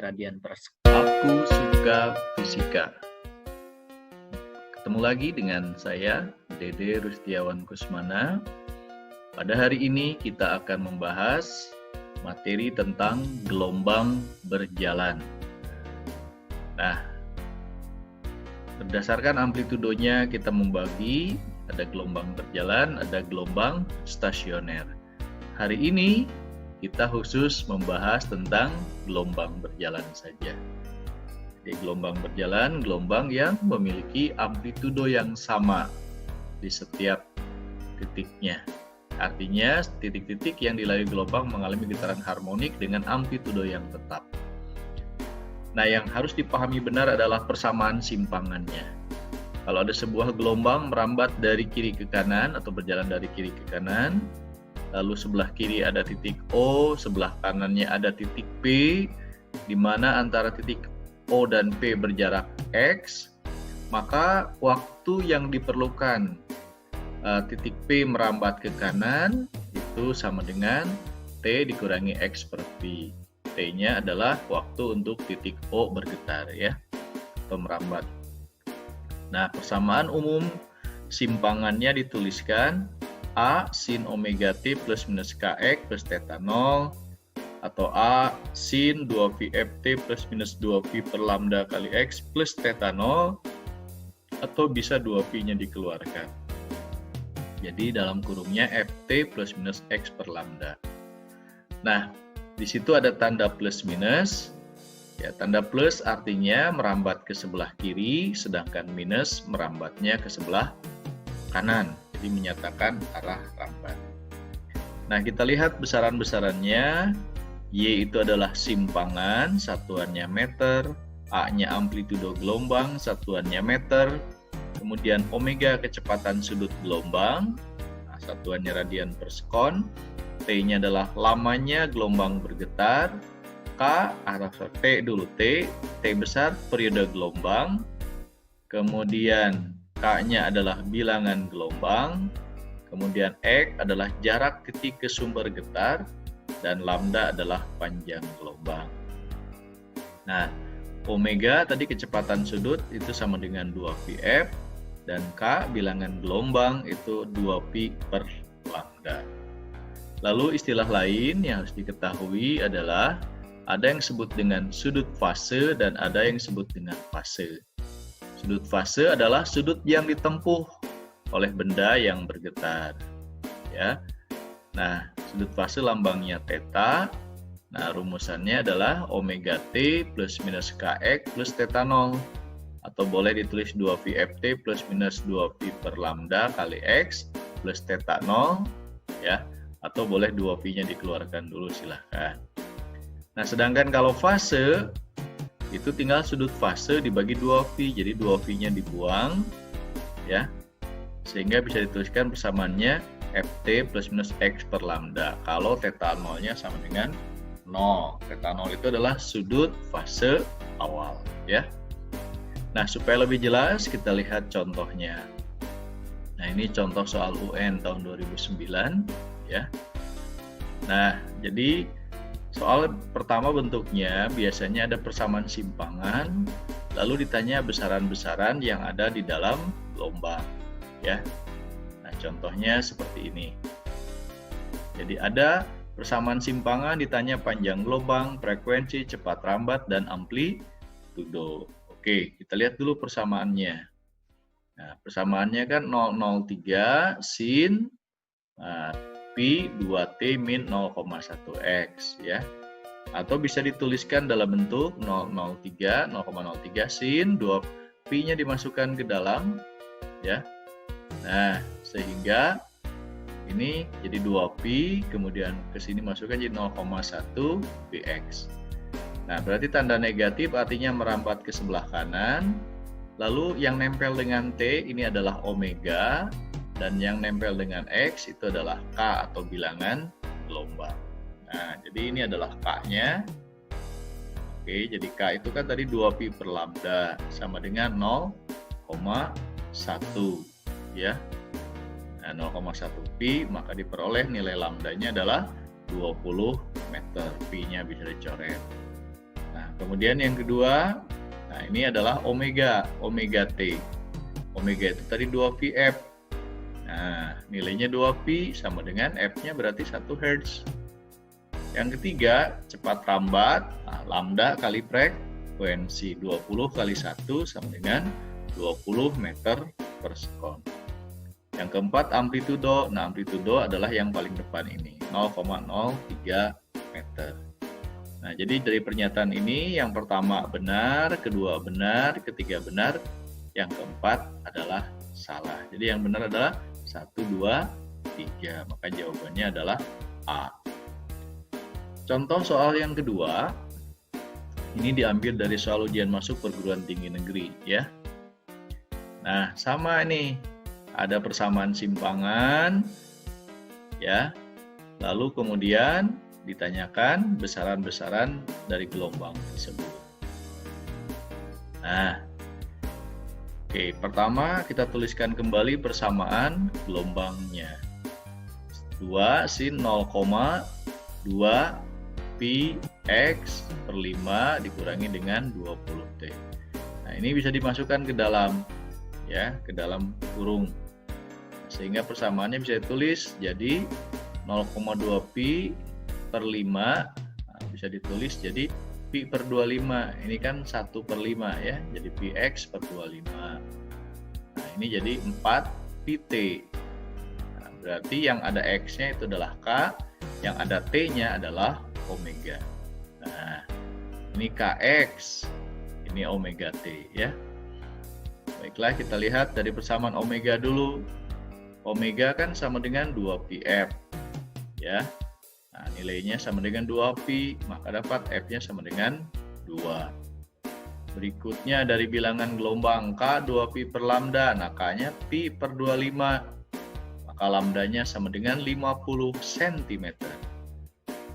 radian per sekon. Aku suka fisika. Ketemu lagi dengan saya, Dede Rustiawan Kusmana. Pada hari ini kita akan membahas materi tentang gelombang berjalan. Nah, berdasarkan amplitudonya kita membagi, ada gelombang berjalan, ada gelombang stasioner. Hari ini kita khusus membahas tentang gelombang berjalan saja. Jadi gelombang berjalan, gelombang yang memiliki amplitudo yang sama di setiap titiknya. Artinya titik-titik yang dilalui gelombang mengalami getaran harmonik dengan amplitudo yang tetap. Nah, yang harus dipahami benar adalah persamaan simpangannya. Kalau ada sebuah gelombang merambat dari kiri ke kanan atau berjalan dari kiri ke kanan, lalu sebelah kiri ada titik O, sebelah kanannya ada titik P, di mana antara titik O dan P berjarak X, maka waktu yang diperlukan titik P merambat ke kanan itu sama dengan T dikurangi X per P. T-nya adalah waktu untuk titik O bergetar ya, atau merambat. Nah, persamaan umum simpangannya dituliskan A sin omega T plus minus Kx plus theta 0, atau A sin 2π/ft plus minus 2π per lambda kali X plus theta 0, atau bisa 2π-nya dikeluarkan. Jadi dalam kurungnya Ft plus minus X per lambda. Nah, di situ ada tanda plus minus. Ya, tanda plus artinya merambat ke sebelah kiri, sedangkan minus merambatnya ke sebelah kanan. Jadi menyatakan arah rambat. Nah, kita lihat besaran-besarannya. Y itu adalah simpangan, satuannya meter. A-nya amplitudo gelombang, satuannya meter. Kemudian omega kecepatan sudut gelombang, nah, satuannya radian per sekon. T-nya adalah lamanya gelombang bergetar. K, T dulu T besar periode gelombang. Kemudian K-nya adalah bilangan gelombang. Kemudian X adalah jarak titik ke sumber getar. Dan lambda adalah panjang gelombang. Nah, omega tadi kecepatan sudut itu sama dengan 2πf, dan K bilangan gelombang itu 2π per lambda. Lalu istilah lain yang harus diketahui adalah ada yang disebut dengan sudut fase dan ada yang disebut dengan fase. Sudut fase adalah sudut yang ditempuh oleh benda yang bergetar. Ya. Nah, sudut fase lambangnya theta. Nah, rumusannya adalah omega T plus minus Kx plus theta 0. Atau boleh ditulis 2π/ft plus minus 2π per lambda kali X plus theta 0. Ya. Atau boleh 2π-nya dikeluarkan dulu, silahkan. Nah, sedangkan kalau fase, itu tinggal sudut fase dibagi 2π. Jadi 2π-nya dibuang. Ya. Sehingga bisa dituliskan persamaannya Ft plus minus X per lambda. Kalau theta 0-nya sama dengan 0. Theta 0 itu adalah sudut fase awal. Ya. Nah, supaya lebih jelas kita lihat contohnya. Nah, ini contoh soal UN tahun 2009. Ya. Nah, jadi soal pertama bentuknya biasanya ada persamaan simpangan, lalu ditanya besaran-besaran yang ada di dalam gelombang. Ya. Contohnya seperti ini. Jadi ada persamaan simpangan, ditanya panjang gelombang, frekuensi, cepat rambat, dan amplitudo. Oke, kita lihat dulu persamaannya. Nah, persamaannya kan 003 sin pi 2t min 0,1x ya. Atau bisa dituliskan dalam bentuk 003 sin 2pi-nya dimasukkan ke dalam ya. Nah, sehingga ini jadi 2π, kemudian ke sini masukkan jadi 0,1 px. Nah, berarti tanda negatif artinya merambat ke sebelah kanan. Lalu yang nempel dengan T ini adalah omega, dan yang nempel dengan X itu adalah K atau bilangan gelombang. Nah, jadi ini adalah K-nya. Oke, jadi K itu kan tadi 2π per lambda sama dengan 0,1 ya. Nah, 0,1 pi maka diperoleh nilai lambdanya adalah 20 meter. Pi-nya bisa dicoret. Nah, kemudian yang kedua, nah ini adalah omega T. Omega itu tadi 2πf. Nah, nilainya 2π sama dengan F-nya berarti 1 Hz. Yang ketiga, cepat rambat, nah, lambda kali frekuensi 20 kali 1 sama dengan 20 meter per sekon. Yang keempat, amplitudo. Nah, amplitudo adalah yang paling depan ini, 0,03 meter. Nah, jadi dari pernyataan ini yang pertama benar, kedua benar, ketiga benar, yang keempat adalah salah. Jadi yang benar adalah 1, 2, 3. Maka jawabannya adalah A. Contoh soal yang kedua, ini diambil dari soal ujian masuk perguruan tinggi negeri ya. Nah, sama ini, ada persamaan simpangan ya. Lalu kemudian ditanyakan besaran-besaran dari gelombang tersebut. Nah, oke, pertama kita tuliskan kembali persamaan gelombangnya. 2 sin 0,2 pi x per 5 dikurangi dengan 20t. Nah, ini bisa dimasukkan ke dalam ya, ke dalam kurung. Sehingga persamaannya bisa ditulis jadi 0,2 pi per 5, nah, bisa ditulis jadi pi per 25. Ini kan 1 per 5 ya, jadi pi x per 25. Nah, ini jadi 4 pi t. Nah, berarti yang ada x-nya itu adalah k, yang ada t-nya adalah omega. Nah, ini kx, ini omega t ya. Baiklah, kita lihat dari persamaan omega dulu. Omega kan sama dengan 2πf ya. Nah, nilainya sama dengan 2π, maka dapat F-nya sama dengan 2. Berikutnya dari bilangan gelombang K, 2π per lambda. Nah, K-nya pi per 25. Maka lambdanya sama dengan 50 cm.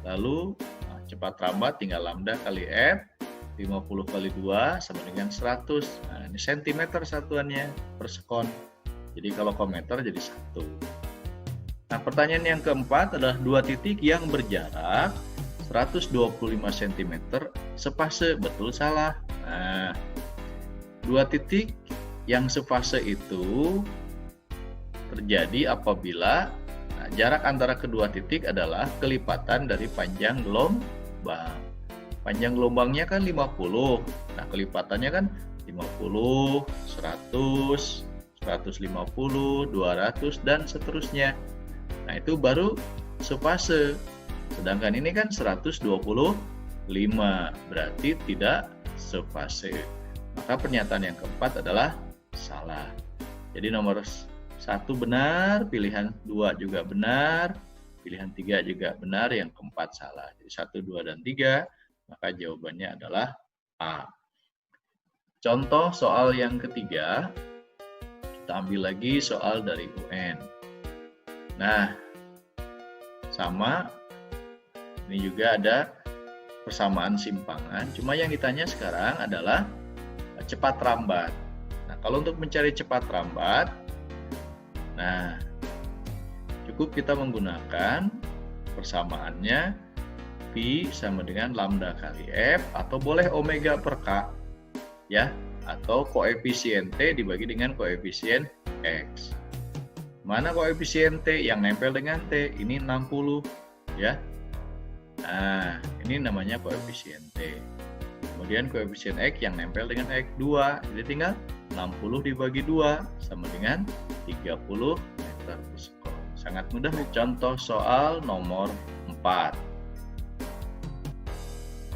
Lalu, nah, cepat rambat tinggal lambda kali F. 50 kali 2 sama dengan 100. Nah, ini cm satuannya per sekon. Jadi kalau meter jadi 1. Nah, pertanyaan yang keempat adalah dua titik yang berjarak 125 cm sefase, betul salah? Nah, dua titik yang sefase itu terjadi apabila jarak antara kedua titik adalah kelipatan dari panjang gelombang. Panjang gelombangnya kan 50. Nah, kelipatannya kan 50, 100, 150, 200 dan seterusnya. Nah, itu baru sefase. Sedangkan ini kan 125, berarti tidak sefase. Maka pernyataan yang keempat adalah salah. Jadi nomor 1 benar, pilihan 2 juga benar, pilihan 3 juga benar, yang keempat salah. Jadi 1, 2, dan 3, maka jawabannya adalah A. Contoh soal yang ketiga, kita ambil lagi soal dari UN. Nah, sama, ini juga ada persamaan simpangan, cuma yang ditanya sekarang adalah cepat rambat. Nah, kalau untuk mencari cepat rambat, nah, cukup kita menggunakan persamaannya pi sama dengan lambda kali F, atau boleh omega per K, ya, atau koefisien T dibagi dengan koefisien X. Mana koefisien T yang nempel dengan T? Ini 60 ya. Nah, ini namanya koefisien T. Kemudian koefisien X yang nempel dengan X 2. Jadi tinggal 60 dibagi 2 sama dengan 30 meter per sekon. Sangat mudah. Contoh soal nomor 4.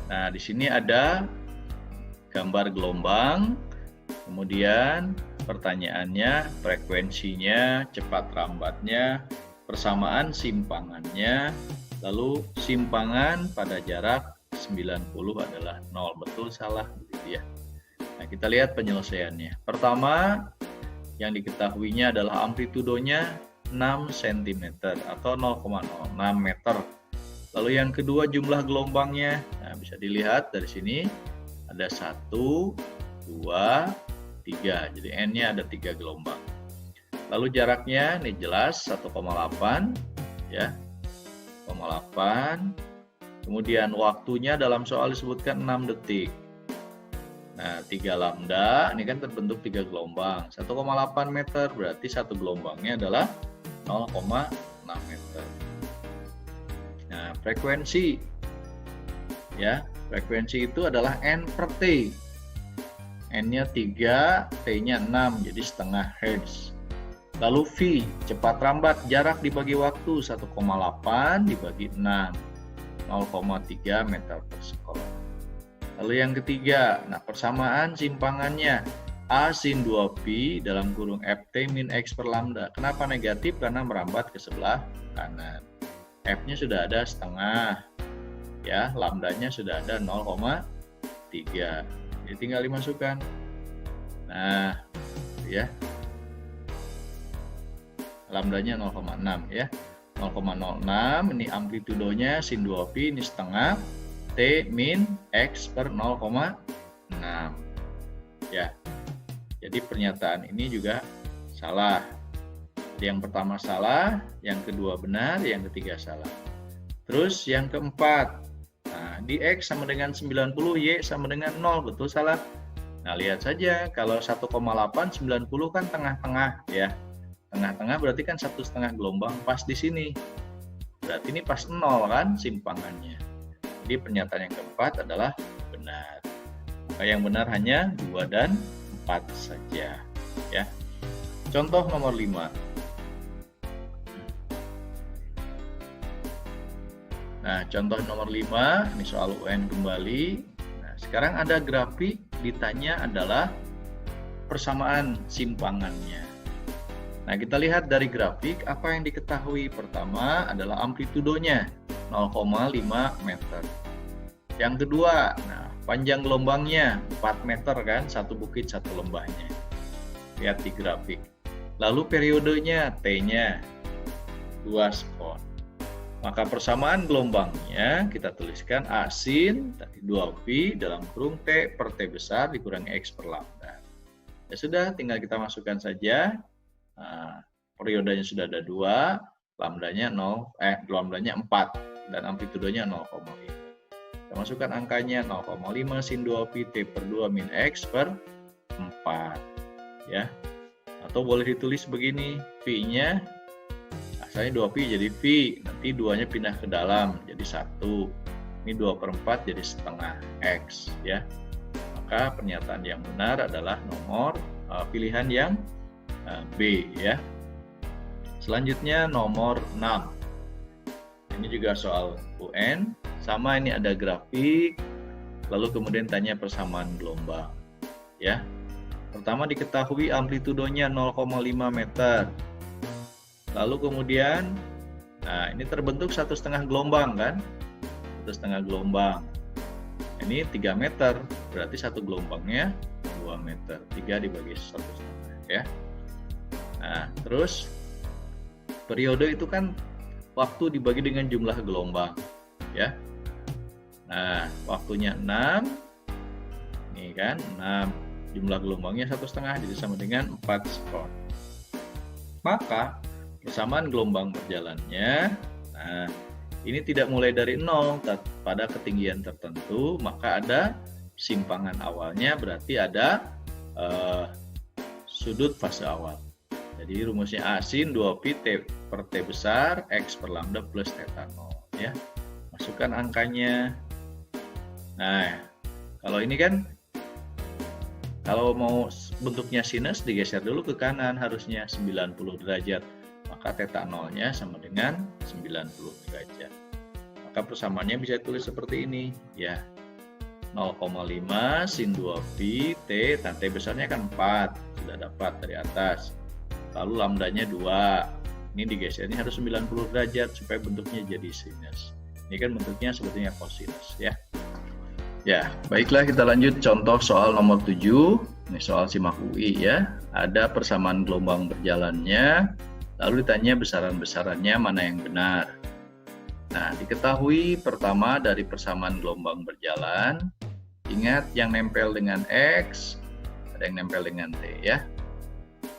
Nah, di sini ada gambar gelombang. Kemudian pertanyaannya, frekuensinya, cepat rambatnya, persamaan simpangannya, lalu simpangan pada jarak 90 adalah 0. Betul salah begitu ya. Nah, kita lihat penyelesaiannya. Pertama, yang diketahuinya adalah amplitudonya 6 cm atau 0,06 meter. Lalu yang kedua, jumlah gelombangnya. Nah, bisa dilihat dari sini ada 1, 2, 3. Jadi N-nya ada 3 gelombang. Lalu jaraknya ini jelas 1,8 ya. 1,8. Kemudian waktunya dalam soal disebutkan 6 detik. Nah, 3 lambda, ini kan terbentuk 3 gelombang. 1,8 meter, berarti satu gelombangnya adalah 0,6 meter. Nah, frekuensi. Ya, frekuensi itu adalah N per T. N-nya 3, T-nya 6, jadi setengah Hz. Lalu V, cepat rambat, jarak dibagi waktu 1,8 dibagi 6, 0,3 meter per sekon. Lalu yang ketiga, nah persamaan simpangannya A sin 2pi dalam kurung Ft min X per lambda. Kenapa negatif? Karena merambat ke sebelah kanan. F-nya sudah ada setengah, ya, lambdanya sudah ada 0,3. Jadi tinggal dimasukkan. Nah, ya. Lambdanya 0,6 ya. 0,06 ini amplitudonya sin 2pi, ini setengah T min X per 0,6 ya. Jadi pernyataan ini juga salah. Yang pertama salah, yang kedua benar, yang ketiga salah. Terus yang keempat, nah, di X sama dengan 90, Y sama dengan 0, betul salah? Nah, lihat saja, kalau 1,8, 90 kan tengah-tengah ya. Tengah-tengah berarti kan 1,5 gelombang pas di sini. Berarti ini pas 0 kan simpangannya. Jadi pernyataan yang keempat adalah benar. Maka yang benar hanya 2 dan 4 saja ya. Contoh nomor 5. Nah, contoh nomor 5, ini soal UN kembali. Nah, sekarang ada grafik, ditanya adalah persamaan simpangannya. Nah, kita lihat dari grafik apa yang diketahui. Pertama adalah amplitudonya 0,5 meter. Yang kedua, nah, panjang gelombangnya 4 meter kan, satu bukit satu lembahnya. Lihat di grafik. Lalu periodenya T-nya 2 sekon. Maka persamaan gelombangnya kita tuliskan A sin tadi 2pi dalam kurung T per T besar dikurangi X per lambda. Ya sudah, tinggal kita masukkan saja. Nah, periodenya sudah ada 2, lambdanya 4 dan amplitudonya 0,5. Kita masukkan angkanya 0,5 sin 2pi T per 2 min X per 4 ya. Atau boleh ditulis begini, V-nya asalnya 2pi jadi V, nanti 2-nya pindah ke dalam jadi 1. Ini 2/4 jadi setengah X ya. Maka pernyataan yang benar adalah nomor pilihan yang B ya. Selanjutnya nomor 6. Ini juga soal UN. Sama, ini ada grafik. Lalu kemudian tanya persamaan gelombang ya. Pertama diketahui amplitudonya 0,5 meter. Lalu kemudian, nah ini terbentuk 1,5 gelombang kan? 1,5 gelombang. Ini 3 meter, berarti satu gelombangnya 2 meter. 3 dibagi 1,5 ya. Nah, terus periode itu kan waktu dibagi dengan jumlah gelombang ya. Nah, waktunya 6. Ini kan 6. Jumlah gelombangnya 1,5 jadi sama dengan 4 sekon. Maka persamaan gelombang berjalannya, nah ini tidak mulai dari 0 pada ketinggian tertentu, maka ada simpangan awalnya, berarti ada sudut fase awal. Jadi rumusnya A sin 2pi T per T besar X per lambda plus theta 0 ya. Masukkan angkanya. Nah, kalau ini kan kalau mau bentuknya sinus digeser dulu ke kanan harusnya 90 derajat. Maka theta 0-nya sama dengan 90 derajat. Maka persamaannya bisa tulis seperti ini ya. 0,5 sin 2pi T, dan T besarnya kan 4, sudah dapat dari atas. Lalu lambdanya 2. Ini digesernya harus 90 derajat supaya bentuknya jadi sinus. Ini kan bentuknya sebetulnya kosinus ya. Ya, baiklah kita lanjut contoh soal nomor 7. Ini soal SIMAK UI ya. Ada persamaan gelombang berjalannya, lalu ditanya besaran-besarannya mana yang benar. Nah, diketahui pertama dari persamaan gelombang berjalan, ingat yang nempel dengan X, ada yang nempel dengan T ya.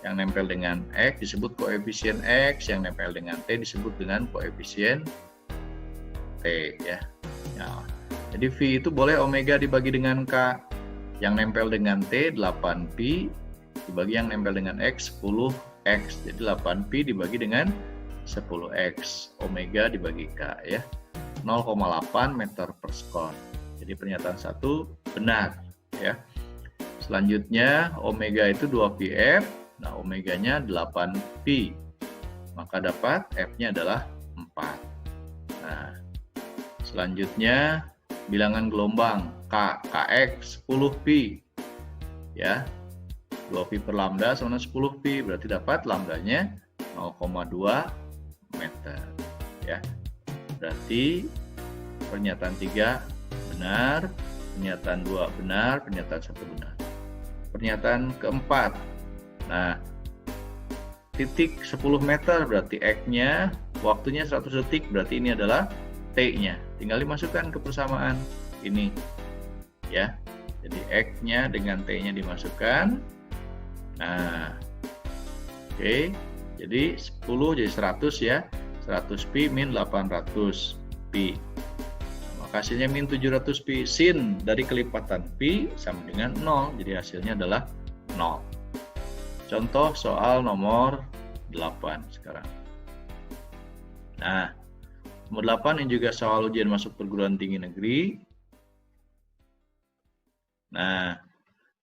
Yang nempel dengan X disebut koefisien X, yang nempel dengan T disebut dengan koefisien T ya. Ya. Jadi V itu boleh omega dibagi dengan K. Yang nempel dengan T 8pi dibagi yang nempel dengan X 10X. Jadi 8pi dibagi dengan 10X. Omega dibagi K ya. 0,8 meter per sekon. Jadi pernyataan 1 benar ya. Selanjutnya omega itu 2πf. Nah, omeganya 8pi. Maka dapat F-nya adalah 4. Nah, selanjutnya bilangan gelombang K, Kx 10pi. Ya. 2pi per lambda sama 10pi, berarti dapat lambdanya 0,2 meter. Ya. Berarti pernyataan 3 benar, pernyataan 2 benar, pernyataan 1 benar. Pernyataan keempat. Nah, titik 10 meter berarti X-nya, waktunya 100 detik, berarti ini adalah T-nya. Tinggal dimasukkan ke persamaan ini. Ya. Jadi X-nya dengan T-nya dimasukkan. Nah. Oke. Jadi 10 jadi 100 ya. 100 pi min 800 pi. Hasilnya min 700 pi. Sin dari kelipatan pi sama dengan 0. Jadi hasilnya adalah 0. Contoh soal nomor 8 sekarang. Nah, nomor 8 ini juga soal ujian masuk perguruan tinggi negeri. Nah,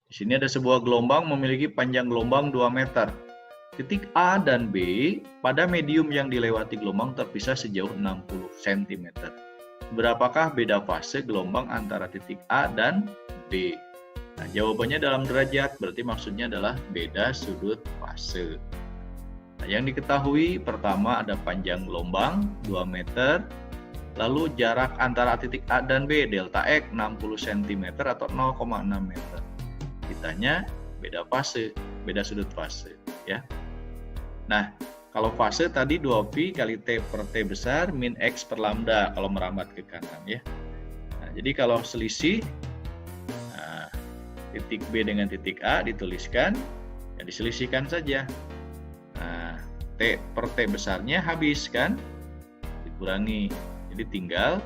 di sini ada sebuah gelombang memiliki panjang gelombang 2 meter. Titik A dan B pada medium yang dilewati gelombang terpisah sejauh 60 cm. Berapakah beda fase gelombang antara titik A dan B? Nah, jawabannya dalam derajat, berarti maksudnya adalah beda sudut fase. Nah, yang diketahui pertama ada panjang gelombang 2 meter, lalu jarak antara titik A dan B, delta X 60 cm atau 0,6 meter. Ditanya beda fase, beda sudut fase. Ya. Nah, kalau fase tadi 2pi kali T per T besar min X per lambda kalau merambat ke kanan ya. Nah, jadi kalau selisih titik B dengan titik A dituliskan, ya diselisihkan saja. Nah, T per T besarnya habis kan, dikurangi. Jadi tinggal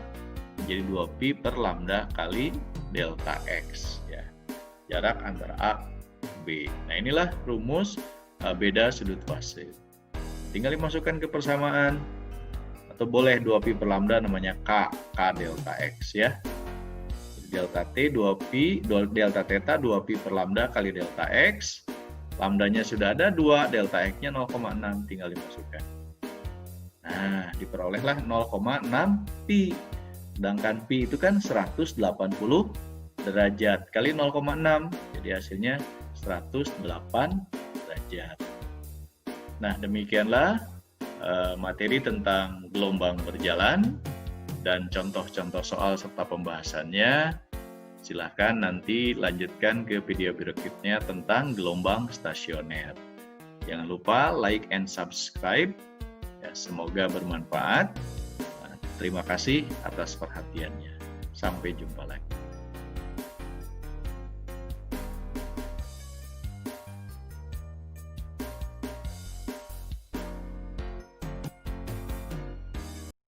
menjadi 2pi per lambda kali delta X ya. Jarak antara A B. Nah, inilah rumus beda sudut fase. Tinggal dimasukkan ke persamaan, atau boleh 2pi per lambda namanya K delta X ya. Delta T 2pi, delta theta 2pi per lambda kali delta X. Lambdanya sudah ada 2, delta X-nya 0,6, tinggal dimasukkan. Nah, diperolehlah 0,6 pi. Sedangkan pi itu kan 180 derajat kali 0,6. Jadi hasilnya 108 derajat. Nah, demikianlah materi tentang gelombang berjalan dan contoh-contoh soal serta pembahasannya. Silahkan nanti lanjutkan ke video berikutnya tentang gelombang stasioner. Jangan lupa like and subscribe. Ya, semoga bermanfaat. Terima kasih atas perhatiannya. Sampai jumpa lagi.